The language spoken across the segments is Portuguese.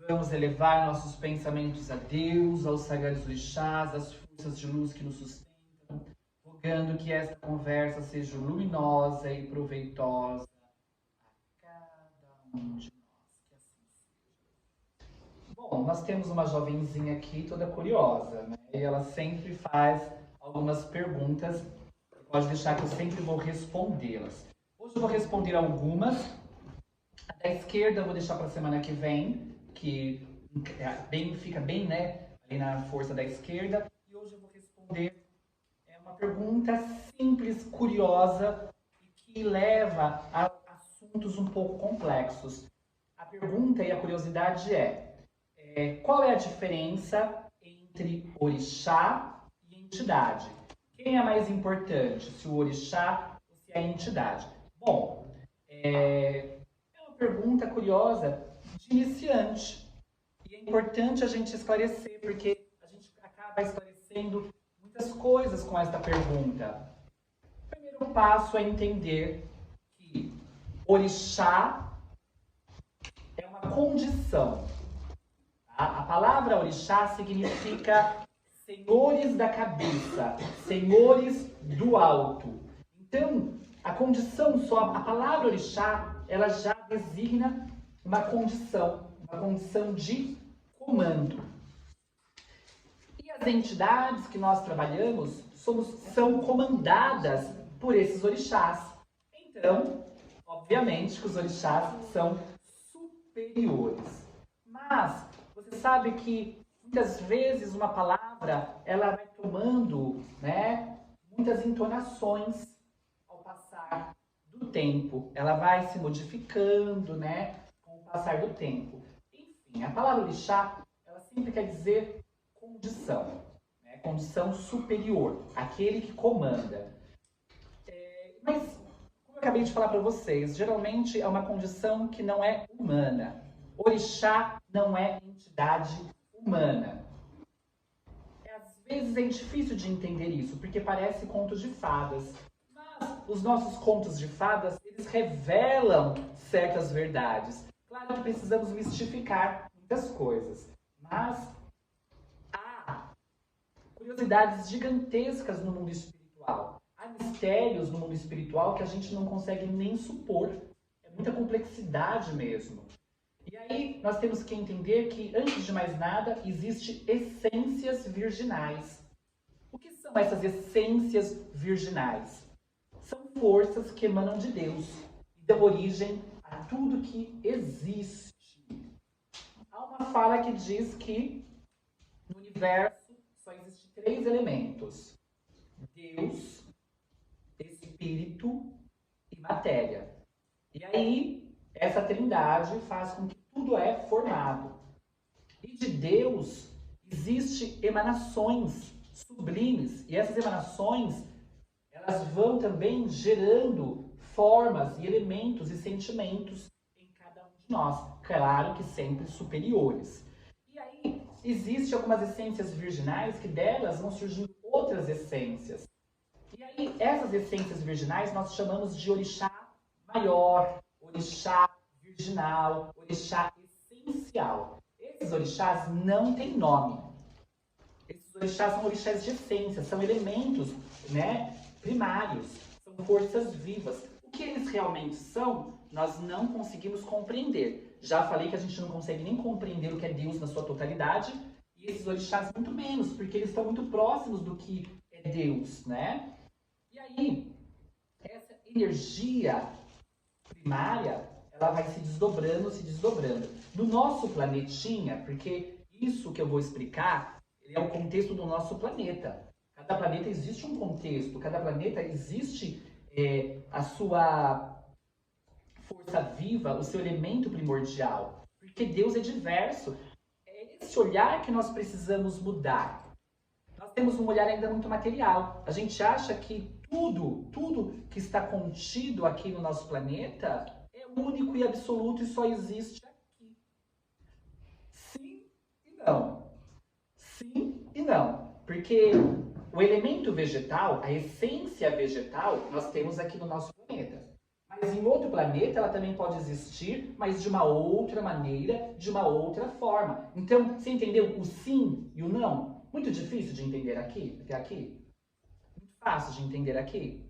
Vamos elevar nossos pensamentos a Deus, aos sagrados orixás, às forças de luz que nos sustentam, rogando que esta conversa seja luminosa e proveitosa a cada um de nós. Que assim seja. Bom, nós temos uma jovenzinha aqui toda curiosa, né? E ela sempre faz algumas perguntas. Pode deixar que eu sempre vou respondê-las. Hoje eu vou responder algumas. A da esquerda eu vou deixar para a semana que vem, que fica bem, né, ali na força da esquerda. E hoje eu vou responder uma pergunta simples, curiosa e que leva a assuntos um pouco complexos. A pergunta e a curiosidade qual é a diferença entre orixá e entidade? Quem é mais importante, se o orixá ou se é a entidade? Bom, é uma pergunta curiosa de iniciante. E é importante a gente esclarecer, porque a gente acaba esclarecendo muitas coisas com esta pergunta. O primeiro passo é entender que orixá é uma condição. A palavra orixá significa senhores da cabeça, senhores do alto. Então, a condição só, a palavra orixá, ela já designa uma condição de comando. E as entidades que nós trabalhamos são comandadas por esses orixás. Então, obviamente que os orixás são superiores. Mas você sabe que muitas vezes uma palavra ela vai tomando, né, muitas entonações ao passar do tempo. Ela vai se modificando, né, com o passar do tempo. Enfim, a palavra orixá, ela sempre quer dizer condição, né, condição superior, aquele que comanda. Mas, como eu acabei de falar para vocês, geralmente é uma condição que não é humana. Orixá não é entidade humana. Às vezes é difícil de entender isso, porque parece contos de fadas. Mas os nossos contos de fadas, eles revelam certas verdades. Claro que precisamos mistificar muitas coisas, mas há curiosidades gigantescas no mundo espiritual. Há mistérios no mundo espiritual que a gente não consegue nem supor. É muita complexidade mesmo. E aí nós temos que entender que, antes de mais nada, existem essências virginais. O que são essas essências virginais? São forças que emanam de Deus e dão origem a tudo que existe. Há uma fala que diz que no universo só existem 3 elementos: Deus, Espírito e matéria. E aí, essa trindade faz com que tudo é formado. E de Deus existem emanações sublimes. E essas emanações, elas vão também gerando formas e elementos e sentimentos em cada um de nós. Claro que sempre superiores. E aí, existem algumas essências virginais que delas vão surgindo outras essências. E aí, essas essências virginais nós chamamos de orixá maior, orixá virginal, orixá essencial. Esses orixás não têm nome. Esses orixás são orixás de essência, são elementos, né, primários, são forças vivas. O que eles realmente são, nós não conseguimos compreender. Já falei que a gente não consegue nem compreender o que é Deus na sua totalidade, e esses orixás muito menos, porque eles estão muito próximos do que é Deus, né? E aí, essa energia primária, ela vai se desdobrando, se desdobrando. No nosso planetinha, porque isso que eu vou explicar é o contexto do nosso planeta. Cada planeta existe um contexto, cada planeta existe a sua força viva, o seu elemento primordial. Porque Deus é diverso. É esse olhar que nós precisamos mudar. Nós temos um olhar ainda muito material. A gente acha que tudo que está contido aqui no nosso planeta é único e absoluto e só existe aqui. Sim e não. Sim e não. Porque o elemento vegetal, a essência vegetal, nós temos aqui no nosso planeta. Mas em outro planeta ela também pode existir, mas de uma outra maneira, de uma outra forma. Então, você entendeu o sim e o não? Muito difícil de entender aqui, até aqui? Muito fácil de entender aqui?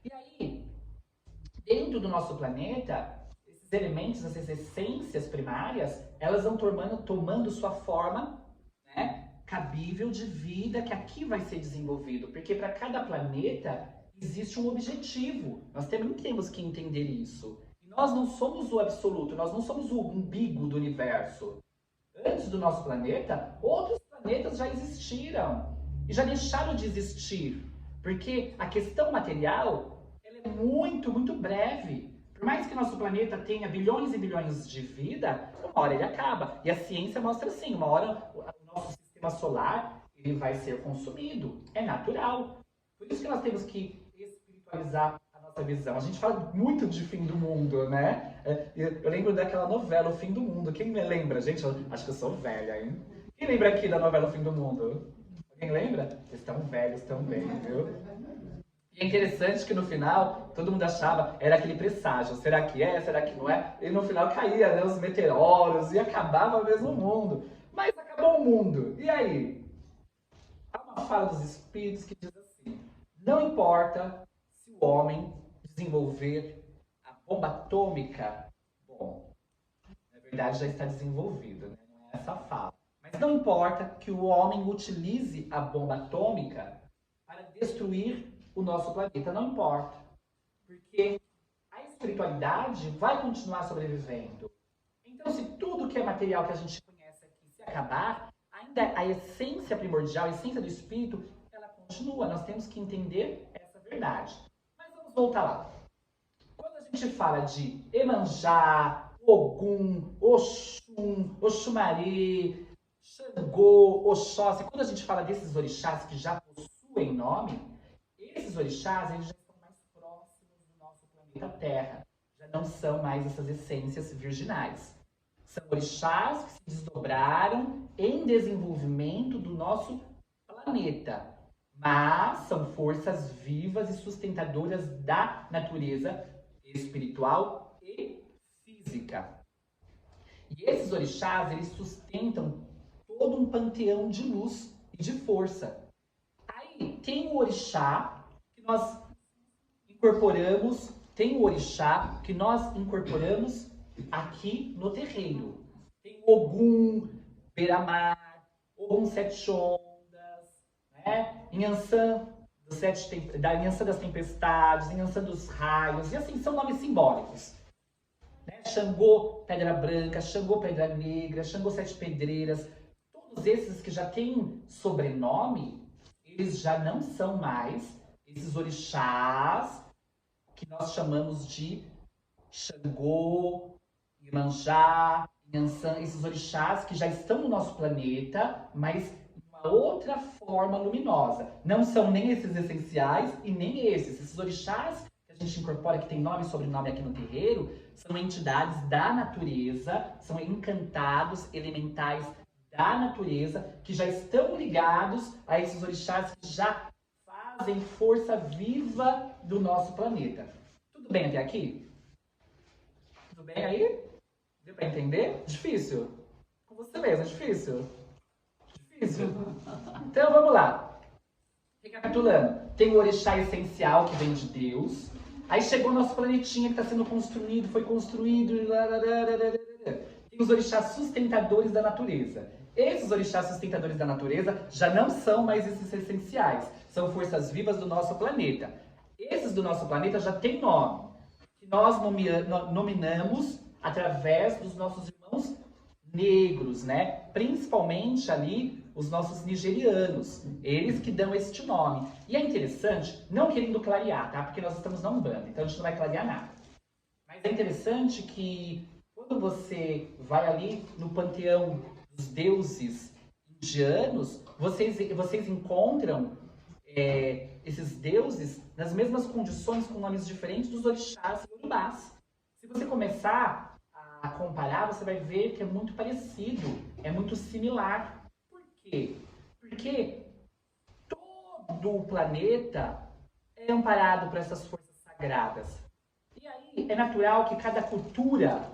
E aí, dentro do nosso planeta, esses elementos, essas essências primárias, elas vão tomando sua forma, né, cabível de vida que aqui vai ser desenvolvido. Porque para cada planeta existe um objetivo. Nós também temos que entender isso. E nós não somos o absoluto, nós não somos o umbigo do universo. Antes do nosso planeta, outros planetas já existiram e já deixaram de existir. Porque a questão material ela é muito, muito breve. Por mais que nosso planeta tenha bilhões e bilhões de vida, uma hora ele acaba. E a ciência mostra assim, uma hora o nosso sistema solar ele vai ser consumido. É natural. Por isso que nós temos que espiritualizar a nossa visão. A gente fala muito de fim do mundo, né? Eu lembro daquela novela, O Fim do Mundo. Quem me lembra? Gente, eu acho que eu sou velha, hein? Quem lembra aqui da novela O Fim do Mundo? Alguém lembra? Vocês estão velhos também, viu? E é interessante que no final, todo mundo achava, era aquele presságio, será que é, será que não é? E no final caía, né, os meteoros e acabava mesmo o mundo. Mas acabou o mundo. E aí? Há uma fala dos espíritos que diz assim, não importa se o homem desenvolver a bomba atômica, bom, na verdade já está desenvolvido, né? Não é essa fala. Mas não importa que o homem utilize a bomba atômica para destruir o nosso planeta, não importa. Porque a espiritualidade vai continuar sobrevivendo. Então, se tudo que é material que a gente conhece aqui se acabar, ainda a essência primordial, a essência do espírito, ela continua. Nós temos que entender essa verdade. Mas vamos voltar lá. Quando a gente fala de Emanjá, Ogum, Oxum, Oxumaré, Xangô, Oxóssi, quando a gente fala desses orixás que já possuem nome, esses orixás eles já estão mais próximos do nosso planeta Terra. Já não são mais essas essências virginais. São orixás que se desdobraram em desenvolvimento do nosso planeta. Mas são forças vivas e sustentadoras da natureza espiritual e física. E esses orixás, eles sustentam todo um panteão de luz e de força. Aí tem o orixá que nós incorporamos, aqui no terreiro. Tem Ogum, Beramar, Ogum Sete Ondas, né? Inhansã Inhansã das Tempestades, Inhansã dos Raios, e assim, são nomes simbólicos. Né? Xangô, Pedra Branca, Xangô, Pedra Negra, Xangô Sete Pedreiras, todos esses que já têm sobrenome, eles já não são mais esses orixás que nós chamamos de Xangô, Iemanjá, Inhansã, esses orixás que já estão no nosso planeta, mas em uma outra forma luminosa. Não são nem esses essenciais e nem esses. Esses orixás que a gente incorpora, que tem nome e sobrenome aqui no terreiro, são entidades da natureza, são encantados, elementais da natureza, que já estão ligados a esses orixás que já fazem força viva do nosso planeta. Tudo bem até aqui? Tudo bem aí? Deu pra entender? Difícil? Com você mesmo, é difícil? Difícil? Então vamos lá. Recapitulando, tem o orixá essencial que vem de Deus. Aí chegou o nosso planetinha que está sendo construído, foi construído. Tem os orixás sustentadores da natureza. Esses orixás sustentadores da natureza já não são mais esses essenciais. São forças vivas do nosso planeta. Esses do nosso planeta já têm nome, que nós nominamos através dos nossos irmãos negros, né? Principalmente ali os nossos nigerianos. Eles que dão este nome. E é interessante, não querendo clarear, tá? Porque nós estamos na Umbanda, então a gente não vai clarear nada. Mas é interessante que quando você vai ali no panteão dos deuses indianos, vocês encontram esses deuses nas mesmas condições, com nomes diferentes dos orixás e orixás. Se você começar a comparar, você vai ver que é muito parecido, é muito similar. Por quê? Porque todo o planeta é amparado por essas forças sagradas. E aí, aí é natural que cada cultura,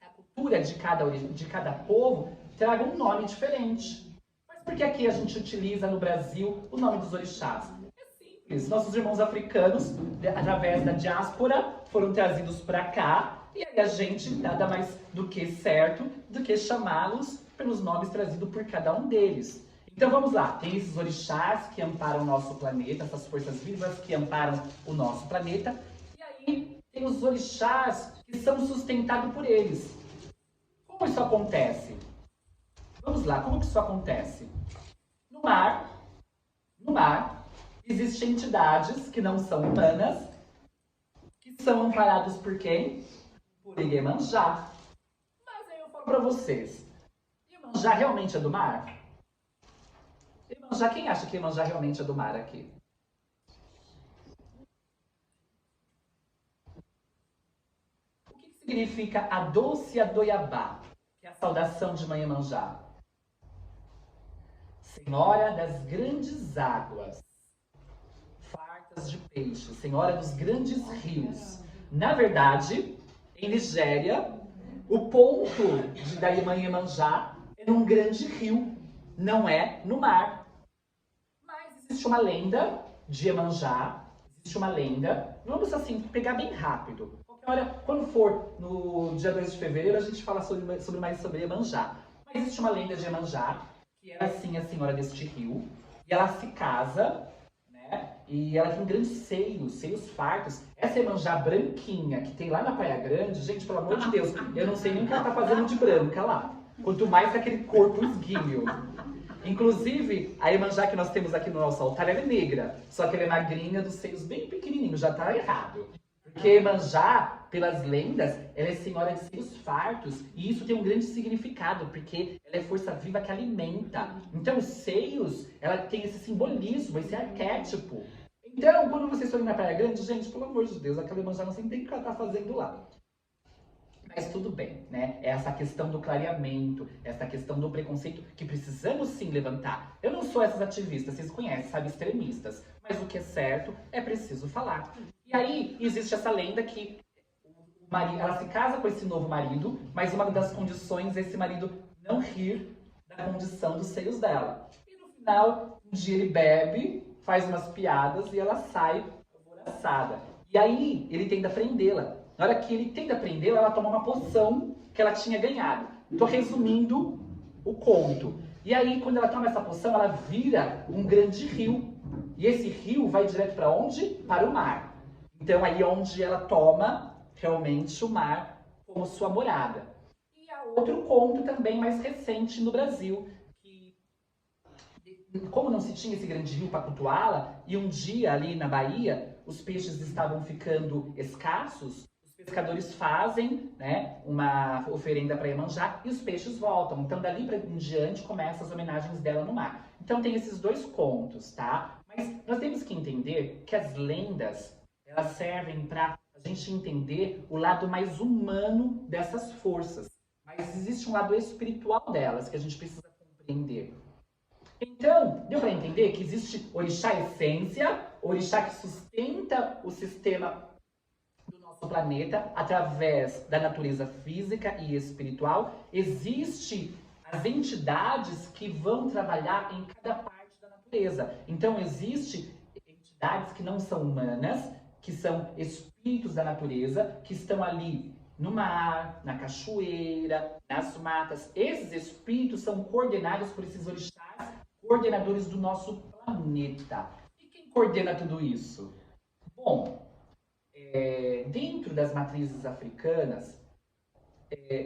a cultura de cada povo, traga um nome diferente. Mas por que aqui a gente utiliza no Brasil o nome dos orixás? É simples. Nossos irmãos africanos, através da diáspora, foram trazidos para cá. E aí a gente nada mais do que certo do que chamá-los pelos nomes trazidos por cada um deles. Então vamos lá, tem esses orixás que amparam o nosso planeta, essas forças vivas que amparam o nosso planeta. E aí tem os orixás que são sustentados por eles. Como isso acontece? Vamos lá, como que isso acontece? No mar, existem entidades que não são humanas, que são amparados por quem? Por Iemanjá. Mas aí eu falo pra vocês, Iemanjá realmente é do mar? Iemanjá, quem acha que Iemanjá realmente é do mar aqui? O que significa a doce Adoiabá, que é a saudação de Mãe Iemanjá? Senhora das grandes águas, fartas de peixe, Senhora dos grandes rios. Na verdade, em Nigéria, o ponto da Mãe Iemanjá é num grande rio, não é no mar. Mas existe uma lenda de Iemanjá, existe uma lenda, vamos assim, pegar bem rápido. Qualquer hora, quando for no dia 2 de fevereiro, a gente fala mais sobre Iemanjá. Mas existe uma lenda de Iemanjá, que era assim a senhora deste rio, e ela se casa, né? E ela tem grandes seios fartos. Essa Iemanjá branquinha que tem lá na Praia Grande, gente, pelo amor de Deus, eu não sei nem o que ela tá fazendo de branca lá. Quanto mais com aquele corpo esguio. Inclusive, a Iemanjá que nós temos aqui no nosso altar, ela é negra. Só que ela é magrinha, dos seios bem pequenininhos, já tá errado. Porque Iemanjá, pelas lendas, ela é senhora de seios fartos. E isso tem um grande significado, porque ela é força viva que alimenta. Então, os seios, ela tem esse simbolismo, esse arquétipo. Então, quando vocês forem na Praia Grande, gente, pelo amor de Deus, aquela Iemanjá não sei nem o que ela tá fazendo lá. Mas tudo bem, né? É essa questão do clareamento, essa questão do preconceito que precisamos sim levantar. Eu não sou essas ativistas, vocês conhecem, sabe, extremistas. Mas o que é certo é preciso falar. E aí existe essa lenda que ela se casa com esse novo marido, mas uma das condições é esse marido não rir da condição dos seios dela. E no final, um dia ele bebe, faz umas piadas e ela sai alvoroçada. E aí ele tenta prendê-la. Na hora que ele tenta prendê-la, ela toma uma poção que ela tinha ganhado. Estou resumindo o conto. E aí, quando ela toma essa poção, ela vira um grande rio. E esse rio vai direto para onde? Para o mar. Então, aí é onde ela toma realmente o mar como sua morada. E há outro conto também mais recente no Brasil, que como não se tinha esse grande rio para cultuá-la, e um dia ali na Bahia, os peixes estavam ficando escassos, os pescadores fazem, né, uma oferenda para Iemanjá e os peixes voltam. Então, dali em diante, começam as homenagens dela no mar. Então, tem esses dois contos, tá? Mas nós temos que entender que as lendas, elas servem para a gente entender o lado mais humano dessas forças. Mas existe um lado espiritual delas que a gente precisa compreender. Então, deu para entender que existe orixá essência, orixá que sustenta o sistema do nosso planeta através da natureza física e espiritual. Existe as entidades que vão trabalhar em cada parte da natureza. Então, existe entidades que não são humanas, que são espíritos da natureza, que estão ali no mar, na cachoeira, nas matas. Esses espíritos são coordenados por esses orixás, coordenadores do nosso planeta. E quem coordena tudo isso? Bom, dentro das matrizes africanas,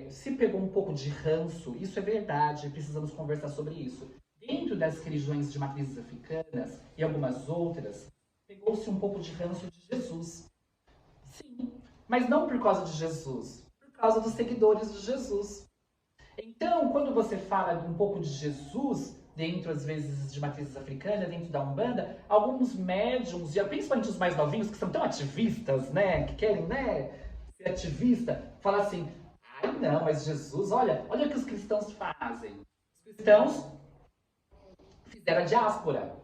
se pegou um pouco de ranço, isso é verdade, precisamos conversar sobre isso. Dentro das religiões de matrizes africanas e algumas outras, pegou-se um pouco de ranço de Jesus. Sim, mas não por causa de Jesus, por causa dos seguidores de Jesus. Então, quando você fala um pouco de Jesus, dentro, às vezes, de matrizes africanas, dentro da Umbanda, alguns médiums, e principalmente os mais novinhos, que são tão ativistas, né, que querem, né, ser ativista, falam assim, ai não, mas Jesus, olha o que os cristãos fazem. Os cristãos fizeram a diáspora.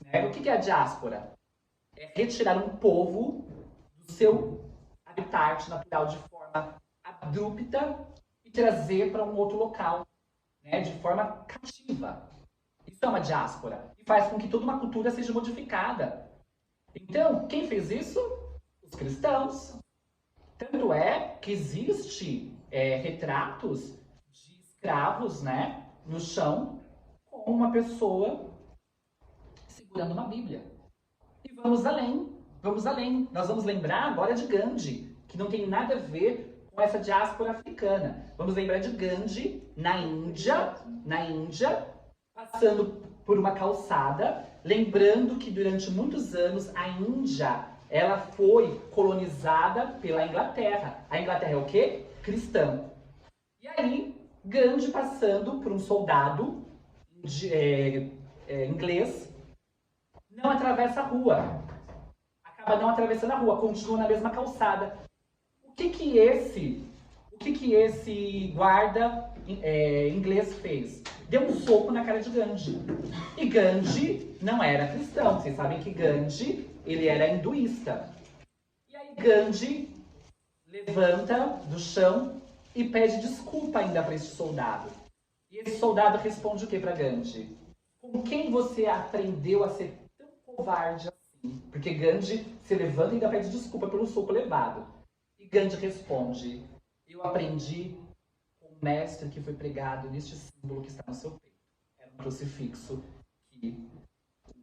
Né? O que é a diáspora? É retirar um povo do seu habitat natural de forma abrupta e trazer para um outro local, né, de forma cativa. Isso é uma diáspora e faz com que toda uma cultura seja modificada. Então, quem fez isso? Os cristãos. Tanto é que existe retratos de escravos, né, no chão, com uma pessoa segurando uma Bíblia. E vamos além, vamos além. Nós vamos lembrar agora de Gandhi, que não tem nada a ver com essa diáspora africana. Vamos lembrar de Gandhi na Índia, passando por uma calçada, lembrando que durante muitos anos a Índia, ela foi colonizada pela Inglaterra. A Inglaterra é o quê? Cristã. E aí, Gandhi passando por um soldado inglês, não atravessa a rua. Acaba não atravessando a rua, continua na mesma calçada. O que esse guarda inglês fez? Deu um soco na cara de Gandhi. E Gandhi não era cristão. Vocês sabem que Gandhi, ele era hinduísta. E aí Gandhi levanta do chão e pede desculpa ainda para esse soldado. E esse soldado responde o que para Gandhi? Com quem você aprendeu a ser tão covarde assim? Porque Gandhi se levanta e ainda pede desculpa pelo soco levado. E Gandhi responde: eu aprendi com o mestre que foi pregado neste símbolo que está no seu peito. Era um crucifixo que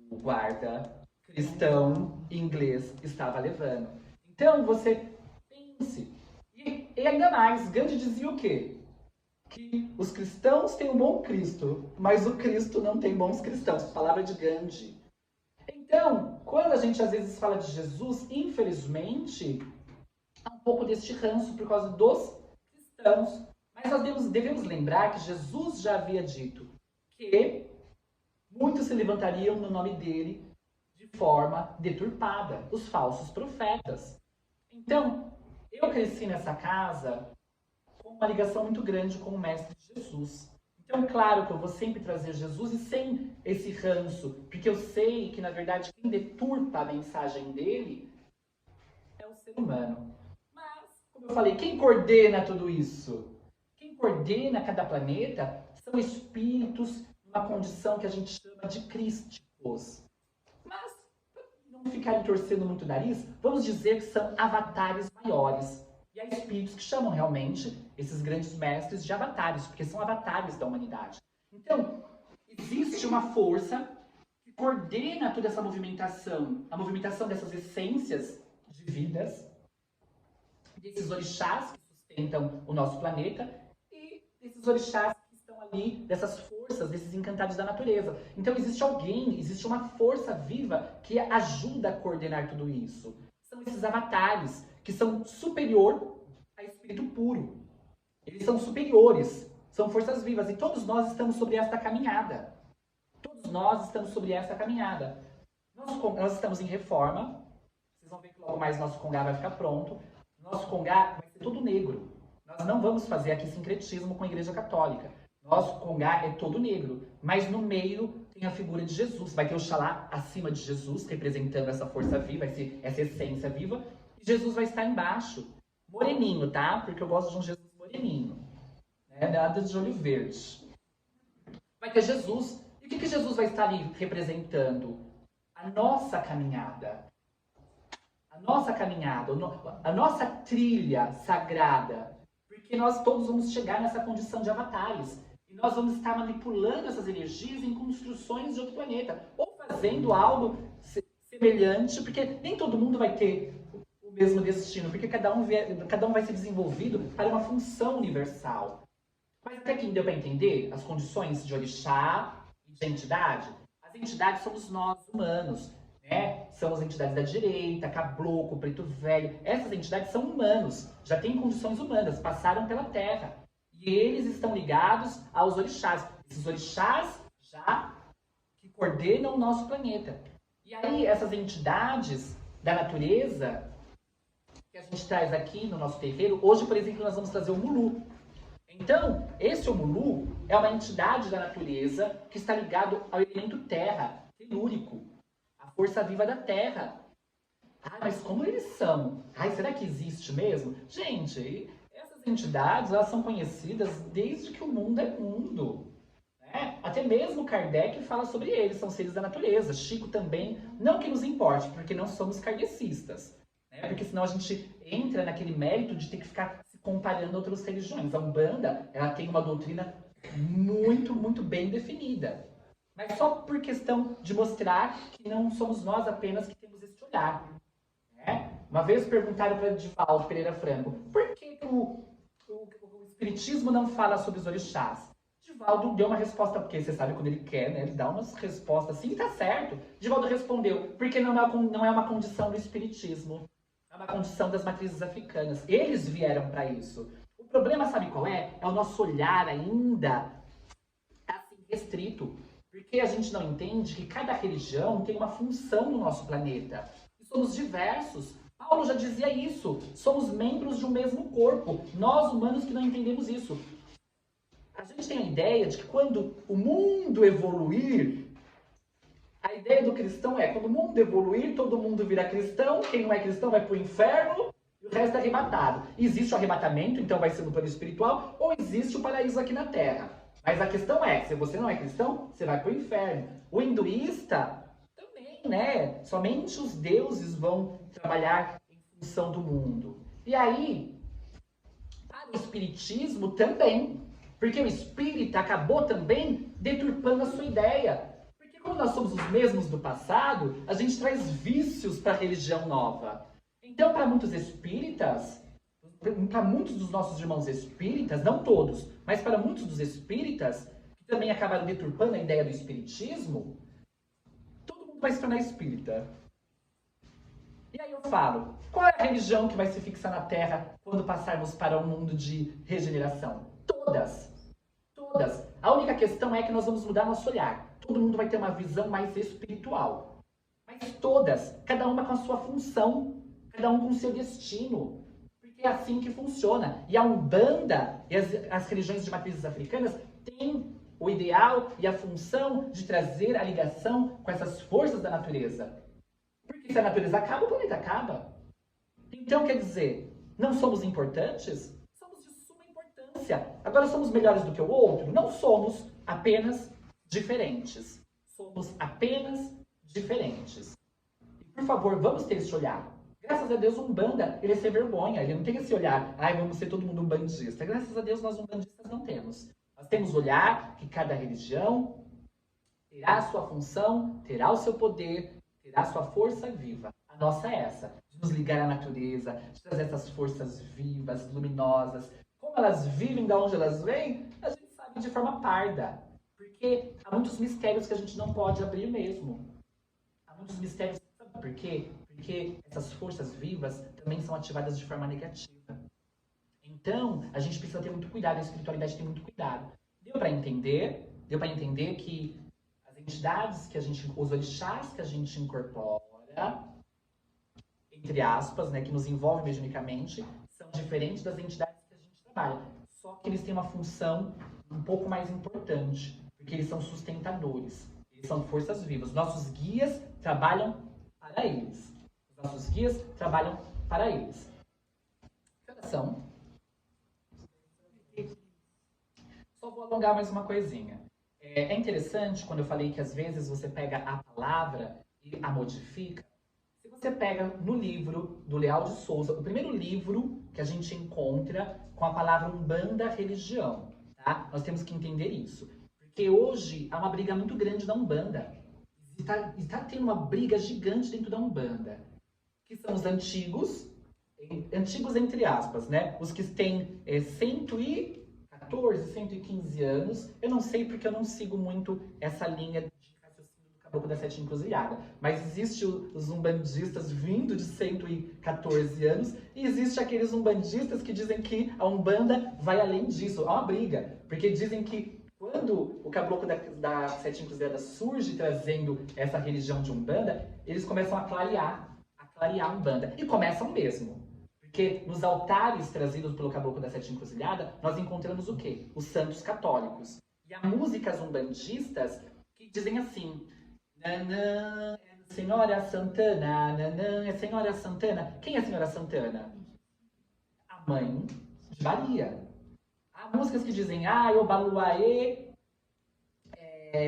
o guarda cristão inglês estava levando. Então você pense. E ainda mais, Gandhi dizia o quê? Que os cristãos têm um bom Cristo, mas o Cristo não tem bons cristãos. Palavra de Gandhi. Então, quando a gente às vezes fala de Jesus, infelizmente, há um pouco deste ranço por causa dos cristãos. Mas nós devemos lembrar que Jesus já havia dito que muitos se levantariam no nome dele de forma deturpada, os falsos profetas. Então, eu cresci nessa casa com uma ligação muito grande com o Mestre Jesus. Então, claro que eu vou sempre trazer Jesus e sem esse ranço, porque eu sei que, na verdade, quem deturpa a mensagem dele é o ser humano. Mas, como eu falei, quem coordena tudo isso? Quem coordena cada planeta são espíritos numa condição que a gente chama de crísticos. Mas, para não ficarem torcendo muito o nariz, vamos dizer que são avatares maiores. E há espíritos que chamam realmente esses grandes mestres de avatares, porque são avatares da humanidade. Então, existe uma força que coordena toda essa movimentação, a movimentação dessas essências de vidas, desses orixás que sustentam o nosso planeta e desses orixás que estão ali, dessas forças, desses encantados da natureza. Então existe alguém, existe uma força viva que ajuda a coordenar tudo isso. São esses avatares que são superior a espírito puro. Eles são superiores, são forças vivas e todos nós estamos sobre esta caminhada. Todos nós estamos sobre esta caminhada. Nós estamos em reforma. Vocês vão ver que logo mais nosso congá vai ficar pronto. Nosso congá vai ser todo negro. Nós não vamos fazer aqui sincretismo com a Igreja Católica. Nosso congá é todo negro, mas no meio tem a figura de Jesus. Vai ter o Oxalá acima de Jesus, representando essa força viva, essa essência viva. E Jesus vai estar embaixo, moreninho, tá? Porque eu gosto de um Jesus moreninho. Né? Nada de olho verde. Vai ter Jesus. E o que Jesus vai estar ali representando? A nossa caminhada. A nossa caminhada, a nossa trilha sagrada. Porque nós todos vamos chegar nessa condição de avatares. E nós vamos estar manipulando essas energias em construções de outro planeta. Ou fazendo algo semelhante, porque nem todo mundo vai ter o mesmo destino, porque cada um vai ser desenvolvido para uma função universal. Mas até aqui deu para entender as condições de orixá e de entidade? As entidades somos nós, humanos, né? São as entidades da direita, caboclo, preto velho. Essas entidades são humanos, já têm condições humanas, passaram pela Terra. E eles estão ligados aos orixás. Esses orixás já que coordenam o nosso planeta. E aí essas entidades da natureza que a gente traz aqui no nosso terreiro, hoje, por exemplo, nós vamos trazer o Mulu. Então, esse Omulu é uma entidade da natureza que está ligado ao elemento terra, telúrico, a força viva da terra. Ai, mas como eles são? Ai, será que existe mesmo? Gente, essas entidades, elas são conhecidas desde que o mundo é mundo. Né? Até mesmo Kardec fala sobre eles, são seres da natureza. Chico também, não que nos importe, porque não somos kardecistas. Né? Porque senão a gente entra naquele mérito de ter que ficar se comparando a outras religiões. A Umbanda, ela tem uma doutrina muito, muito bem definida. Mas só por questão de mostrar que não somos nós apenas que temos esse olhar. Né? Uma vez perguntaram para Divaldo Pereira Franco, por que o Espiritismo não fala sobre os orixás? Divaldo deu uma resposta, porque você sabe quando ele quer, né? Ele dá umas respostas assim, e tá certo. Divaldo respondeu, porque não é uma condição do Espiritismo. É uma condição das matrizes africanas. Eles vieram para isso. O problema, sabe qual é? É o nosso olhar ainda assim, restrito. Porque a gente não entende que cada religião tem uma função no nosso planeta. E somos diversos. Paulo já dizia isso. Somos membros de um mesmo corpo. Nós, humanos, que não entendemos isso. A gente tem a ideia de que quando o mundo evoluir, a ideia do cristão é, quando o mundo evoluir, todo mundo vira cristão, quem não é cristão vai para o inferno e o resto é arrebatado. Existe o arrebatamento, então vai ser no plano espiritual, ou existe o paraíso aqui na Terra. Mas a questão é, se você não é cristão, você vai para o inferno. O hinduísta também, né? Somente os deuses vão trabalhar em função do mundo. E aí, para o espiritismo também. Porque o espírita acabou também deturpando a sua ideia. Porque como nós somos os mesmos do passado, a gente traz vícios para a religião nova. Então, para muitos espíritas, para muitos dos nossos irmãos espíritas, não todos, mas para muitos dos espíritas, que também acabaram deturpando a ideia do espiritismo, todo mundo vai se tornar espírita. E aí eu falo, qual é a religião que vai se fixar na Terra quando passarmos para um mundo de regeneração? Todas. Todas. A única questão é que nós vamos mudar nosso olhar. Todo mundo vai ter uma visão mais espiritual. Mas todas, cada uma com a sua função, cada um com o seu destino. Porque é assim que funciona. E a Umbanda e as religiões de matrizes africanas têm o ideal e a função de trazer a ligação com essas forças da natureza. Porque se a natureza acaba, o planeta acaba. Então, quer dizer, não somos importantes? Somos de suma importância. Agora, somos melhores do que o outro? Não somos, apenas diferentes. Somos apenas diferentes. E, por favor, vamos ter esse olhar. Graças a Deus, o Umbanda, ele é sem vergonha. Ele não tem esse olhar, ai, vamos ser todo mundo umbandista. Graças a Deus, nós umbandistas não temos. Nós temos olhar que cada religião terá a sua função, terá o seu poder, terá a sua força viva. A nossa é essa, de nos ligar à natureza, de trazer essas forças vivas, luminosas. Como elas vivem, de onde elas vêm, a gente sabe de forma parda. Porque há muitos mistérios que a gente não pode abrir mesmo. Há muitos mistérios, sabe por quê? Porque essas forças vivas também são ativadas de forma negativa. Então, a gente precisa ter muito cuidado, a espiritualidade tem muito cuidado. Deu para entender? Deu para entender que as entidades que a gente, os orixás que a gente incorpora, entre aspas, né, que nos envolvem mediunicamente, são diferentes das entidades que a gente trabalha. Só que eles têm uma função um pouco mais importante, porque eles são sustentadores. Eles são forças vivas. Nossos guias trabalham para eles. Os nossos guias trabalham para eles. Que horas são? Só vou alongar mais uma coisinha. É interessante quando eu falei que às vezes você pega a palavra e a modifica. Se você pega no livro do Leal de Souza, o primeiro livro que a gente encontra com a palavra Umbanda Religião, tá? Nós temos que entender isso. Porque hoje há uma briga muito grande da Umbanda. Está tendo uma briga gigante dentro da Umbanda. Que são os antigos entre aspas, né? Os que têm 114, 115 anos. Eu não sei porque eu não sigo muito essa linha de raciocínio do Caboclo da Sete Encruzilhada. Mas existe os umbandistas vindo de 114 anos e existe aqueles umbandistas que dizem que a Umbanda vai além disso. Há uma briga, porque dizem que quando o Caboclo da Sete Encruzilhadas surge trazendo essa religião de Umbanda, eles começam a clarear a Umbanda. E começam mesmo. Porque nos altares trazidos pelo Caboclo da Sete Encruzilhada, nós encontramos o quê? Os santos católicos. E há músicas umbandistas que dizem assim, nanã, Senhora Santana, nanã, é Senhora Santana. Quem é a Senhora Santana? A mãe de Maria. Há músicas que dizem,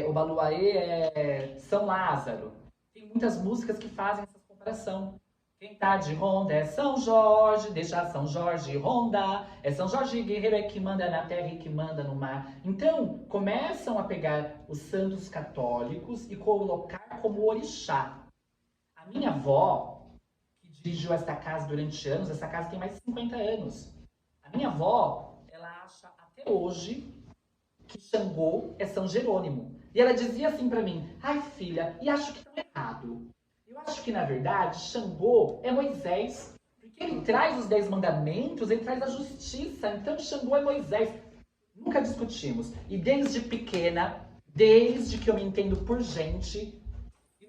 Obaluaê é São Lázaro. Tem muitas músicas que fazem essa comparação. Quem tá de ronda é São Jorge, deixa São Jorge rondar. É São Jorge guerreiro é que manda na terra e que manda no mar. Então, começam a pegar os santos católicos e colocar como orixá. A minha avó, que dirigiu esta casa durante anos, essa casa tem mais de 50 anos. A minha avó, ela acha até hoje que Xangô é São Jerônimo. E ela dizia assim pra mim, ai filha, e acho que tá errado. Eu acho que, na verdade, Xangô é Moisés. Porque ele traz os 10 mandamentos, ele traz a justiça. Então, Xangô é Moisés. Nunca discutimos. E desde pequena, desde que eu me entendo por gente,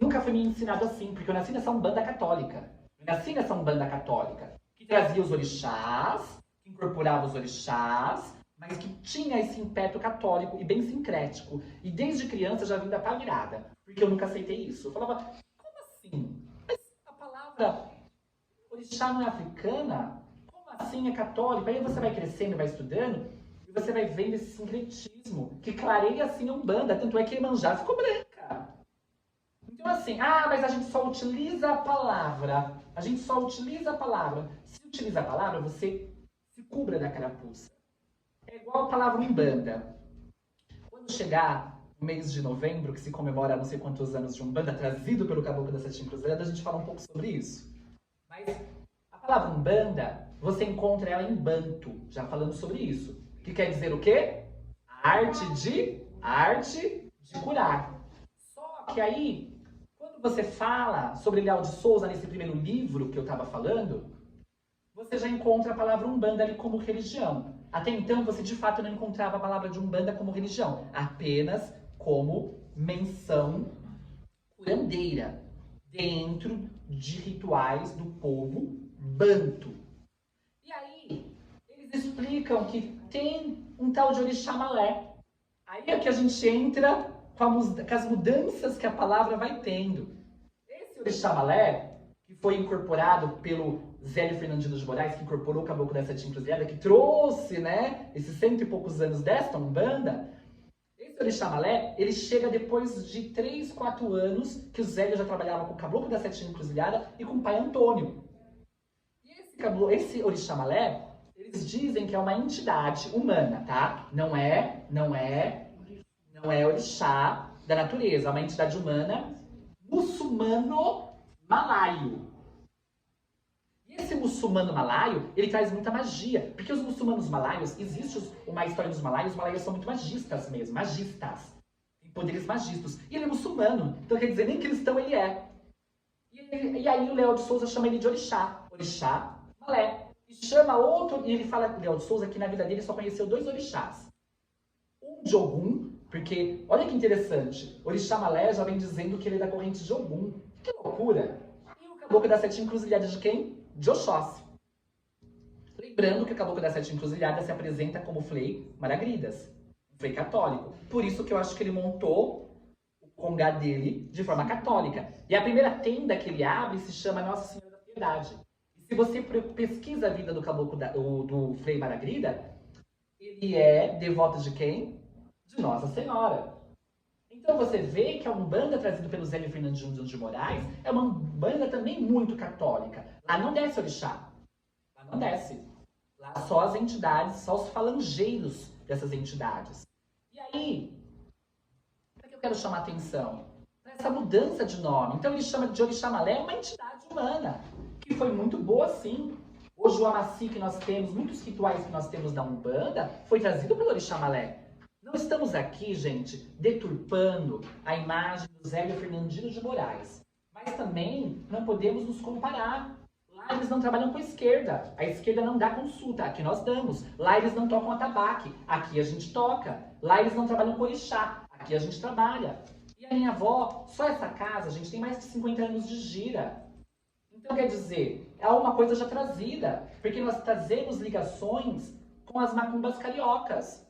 nunca foi me ensinado assim, porque eu nasci nessa Umbanda católica. Eu nasci nessa Umbanda católica, que trazia os orixás, que incorporava os orixás, mas que tinha esse impeto católico e bem sincrético. E desde criança já vim da pá virada, porque eu nunca aceitei isso. Eu falava, como assim? Mas a palavra orixá não é africana? Como assim é católico? Aí você vai crescendo, vai estudando, e você vai vendo esse sincretismo, que clareia assim a Umbanda, tanto é que Iemanjá ficou branca. Então assim, mas a gente só utiliza a palavra. A gente só utiliza a palavra. Se utiliza a palavra, você se cubra da carapuça. É igual a palavra Umbanda. Quando chegar o mês de novembro, que se comemora não sei quantos anos de Umbanda, trazido pelo Caboclo da Sete Encruzilhadas, a gente fala um pouco sobre isso. Mas a palavra Umbanda, você encontra ela em Banto, já falando sobre isso. Que quer dizer o quê? Arte de curar. Só que aí, quando você fala sobre Léo de Souza nesse primeiro livro que eu estava falando, você já encontra a palavra Umbanda ali como religião. Até então, você de fato não encontrava a palavra de Umbanda como religião, apenas como menção curandeira dentro de rituais do povo banto. E aí, eles explicam que tem um tal de orixá malé. Aí é que a gente entra com as mudanças que a palavra vai tendo. Esse orixá malé, que foi incorporado pelo Zélio Fernandino de Moraes, que incorporou o Caboclo da Sete Encruzilhadas, que trouxe, né, esses 100 e poucos anos desta Umbanda, esse orixá malé, ele chega depois de 3, 4 anos que o Zélio já trabalhava com o Caboclo da Sete Encruzilhadas e com o pai Antônio. E esse orixá malé, eles dizem que é uma entidade humana, tá? Não é orixá da natureza, é uma entidade humana muçulmano-malaio. E esse muçulmano malaio, ele traz muita magia. Porque os muçulmanos malaios, existe uma história dos malaios, os malaios são muito magistas mesmo, magistas. Tem poderes magistas. E ele é muçulmano, então quer dizer, nem cristão ele é. E aí o Léo de Souza chama ele de orixá, orixá malé. E chama outro, e ele fala, Léo de Souza, que na vida dele só conheceu 2 orixás. Um de Ogum, porque, olha que interessante, orixá malé já vem dizendo que ele é da corrente de Ogum. Que loucura! E o Caboclo das Sete Encruzilhadas de quem? De Oxóssi. Lembrando que o Caboclo das Sete Encruzilhadas se apresenta como Frei Maragridas, um Frei católico. Por isso que eu acho que ele montou o congá dele de forma católica. E a primeira tenda que ele abre se chama Nossa Senhora da Piedade. E se você pesquisa a vida do Caboclo do Frei Maragrida, ele é devoto de quem? De Nossa Senhora. Então você vê que a Umbanda trazida pelo Zélio Fernandino de Moraes é uma Umbanda também muito católica. Lá não desce orixá. Lá não desce. Lá só as entidades, só os falangeiros dessas entidades. E aí, para que eu quero chamar a atenção? Para essa mudança de nome. Então ele chama de orixá malé uma entidade humana, que foi muito boa sim. Hoje o Amaci que nós temos, muitos rituais que nós temos da Umbanda, foi trazido pelo orixá malé. Não estamos aqui, gente, deturpando a imagem do Zélio Fernandino de Moraes. Mas também não podemos nos comparar. Lá eles não trabalham com a esquerda. A esquerda não dá consulta. Aqui nós damos. Lá eles não tocam atabaque. Aqui a gente toca. Lá eles não trabalham com orixá. Aqui a gente trabalha. E a minha avó, só essa casa, gente, tem mais de 50 anos de gira. Então, quer dizer, é uma coisa já trazida. Porque nós trazemos ligações com as macumbas cariocas.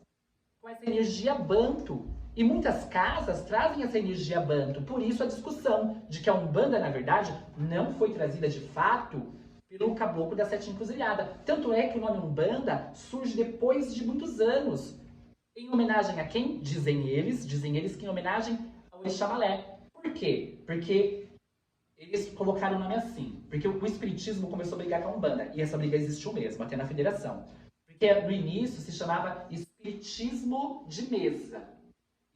Com essa energia banto. E muitas casas trazem essa energia banto, por isso a discussão de que a Umbanda, na verdade, não foi trazida de fato pelo caboclo da Sete Encruzilhada. Tanto é que o nome Umbanda surge depois de muitos anos. Em homenagem a quem? Dizem eles que em homenagem ao Orixá Malé. Por quê? Porque eles colocaram o nome assim, porque o Espiritismo começou a brigar com a Umbanda, e essa briga existiu mesmo, até na federação. Porque no início se chamava Espiritismo de Mesa,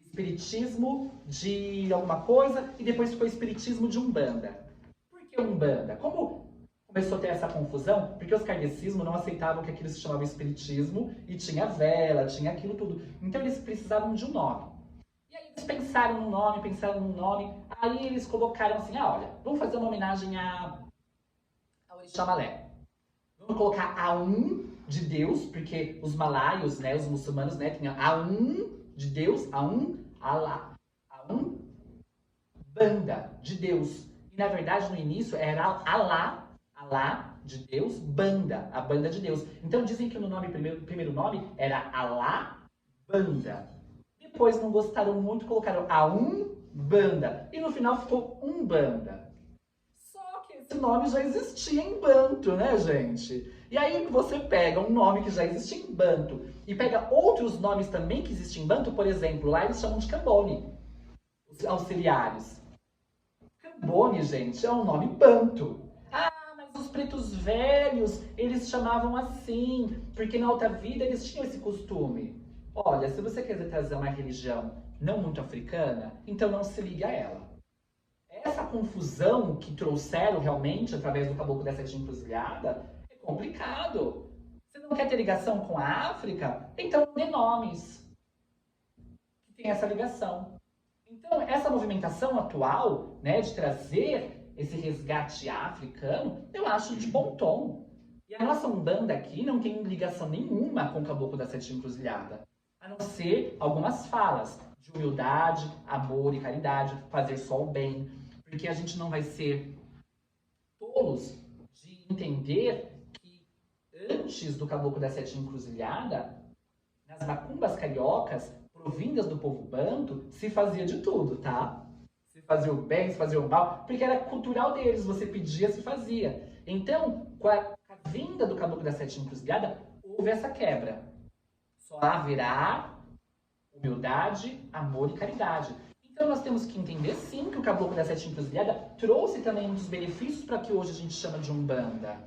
Espiritismo de alguma coisa, e depois ficou Espiritismo de Umbanda. Por que Umbanda? Como começou a ter essa confusão? Porque os kardecismos não aceitavam que aquilo se chamava Espiritismo, e tinha vela, tinha aquilo tudo. Então eles precisavam de um nome. E aí eles pensaram num nome, aí eles colocaram assim, olha, vamos fazer uma homenagem ao Orixá Malé. Vamos colocar Aum de Deus, porque os malaios, né, os muçulmanos, né, tem Aum de Deus, Aum, Alá, Aum, Banda de Deus. E na verdade no início era Alá, Alá de Deus, Banda, a banda de Deus. Então dizem que no nome, primeiro nome era Alá, Banda. Depois não gostaram muito, colocaram a Umbanda. E no final ficou Umbanda. Só que esse nome já existia em Banto, né, gente? E aí você pega um nome que já existia em Banto e pega outros nomes também que existem em Banto, por exemplo, lá eles chamam de Cambone, os auxiliares. Cambone, gente, é um nome Banto. Ah, mas os pretos velhos, eles chamavam assim, porque na outra vida eles tinham esse costume. Olha, se você quiser trazer uma religião não muito africana, então não se ligue a ela. Essa confusão que trouxeram realmente através do caboclo da Sete Encruzilhada é complicado. Você não quer ter ligação com a África? Então dê nomes que tem essa ligação. Então essa movimentação atual, né, de trazer esse resgate africano, eu acho de bom tom. E a nossa Umbanda aqui não tem ligação nenhuma com o caboclo da Sete Encruzilhada. A não ser algumas falas de humildade, amor e caridade, fazer só o bem. Porque a gente não vai ser tolos de entender que antes do caboclo da Sete Encruzilhada, nas macumbas cariocas, provindas do povo banto, se fazia de tudo, tá? Se fazia o bem, se fazia o mal, porque era cultural deles, você pedia, se fazia. Então, com a vinda do caboclo da Sete Encruzilhada, houve essa quebra. Só haverá humildade, amor e caridade. Então nós temos que entender sim que o caboclo da Sete Encruzilhada trouxe também um dos benefícios para que hoje a gente chama de Umbanda.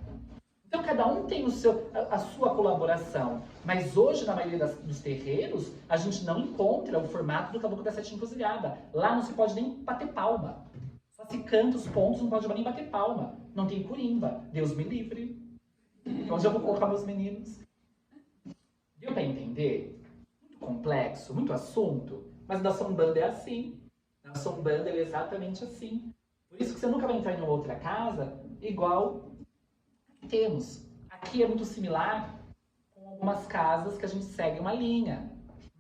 Então cada um tem a sua colaboração. Mas hoje, na maioria dos terreiros, a gente não encontra o formato do caboclo da Sete Encruzilhada. Lá não se pode nem bater palma. Só se canta os pontos, não pode nem bater palma. Não tem curimba. Deus me livre. Onde eu vou colocar meus meninos? Deu para entender? Muito complexo, muito assunto. Mas na Umbanda é assim. Na Umbanda é exatamente assim. Por isso que você nunca vai entrar em uma outra casa igual que temos. Aqui é muito similar com algumas casas que a gente segue uma linha,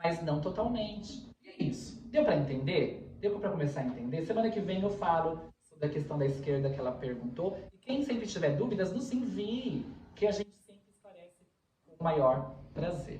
mas não totalmente. E é isso. Deu para entender? Deu para começar a entender? Semana que vem eu falo sobre a questão da esquerda que ela perguntou. E quem sempre tiver dúvidas, nos envie, que a gente sempre esclarece com o maior prazer.